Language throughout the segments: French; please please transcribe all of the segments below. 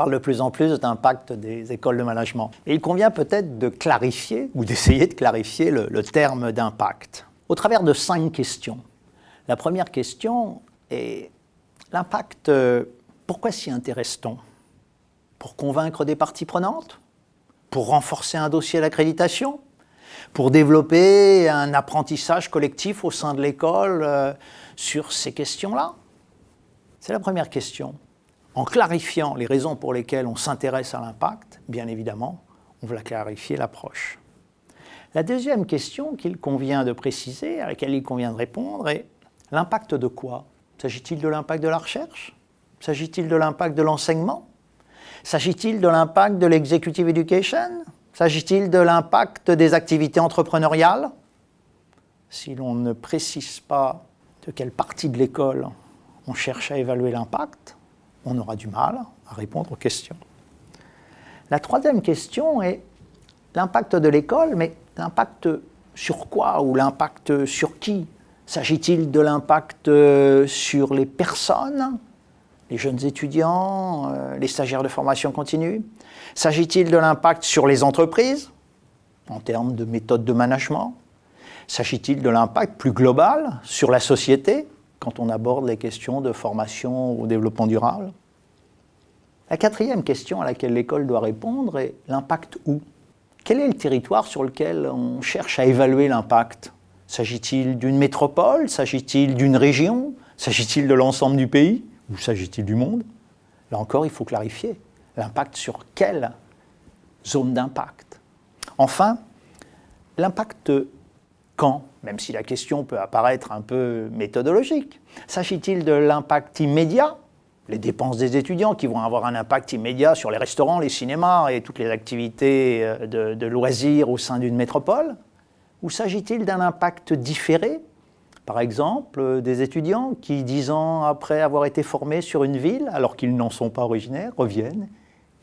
parle de plus en plus d'impact des écoles de management. Et il convient peut-être de clarifier, ou d'essayer de clarifier le terme d'impact, au travers de 5 questions. La première question est l'impact, pourquoi s'y intéresse-t-on? Pour convaincre des parties prenantes? Pour renforcer un dossier d'accréditation? Pour développer un apprentissage collectif au sein de l'école sur ces questions-là? C'est la première question. En clarifiant les raisons pour lesquelles on s'intéresse à l'impact, bien évidemment, on va clarifier l'approche. La deuxième question qu'il convient de préciser, à laquelle il convient de répondre, est l'impact de quoi? S'agit-il de l'impact de la recherche? S'agit-il de l'impact de l'enseignement? S'agit-il de l'impact de l'executive education? S'agit-il de l'impact des activités entrepreneuriales? Si l'on ne précise pas de quelle partie de l'école on cherche à évaluer l'impact, on aura du mal à répondre aux questions. La troisième question est l'impact de l'école, mais l'impact sur quoi ou l'impact sur qui? S'agit-il de l'impact sur les personnes, les jeunes étudiants, les stagiaires de formation continue? S'agit-il de l'impact sur les entreprises, en termes de méthodes de management? S'agit-il de l'impact plus global sur la société, quand on aborde les questions de formation au développement durable? La quatrième question à laquelle l'école doit répondre est l'impact où? Quel est le territoire sur lequel on cherche à évaluer l'impact? S'agit-il d'une métropole? S'agit-il d'une région? S'agit-il de l'ensemble du pays? Ou s'agit-il du monde? Là encore, il faut clarifier. L'impact sur quelle zone d'impact? Enfin, l'impact quand? Même si la question peut apparaître un peu méthodologique. S'agit-il de l'impact immédiat? Les dépenses des étudiants qui vont avoir un impact immédiat sur les restaurants, les cinémas et toutes les activités de loisirs au sein d'une métropole? Ou s'agit-il d'un impact différé? Par exemple, des étudiants qui, 10 ans après avoir été formés sur une ville, alors qu'ils n'en sont pas originaires, reviennent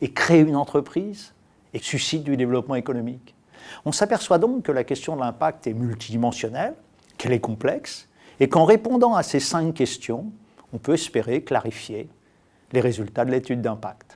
et créent une entreprise et suscitent du développement économique. On s'aperçoit donc que la question de l'impact est multidimensionnelle, qu'elle est complexe, et qu'en répondant à ces 5 questions, on peut espérer clarifier les résultats de l'étude d'impact.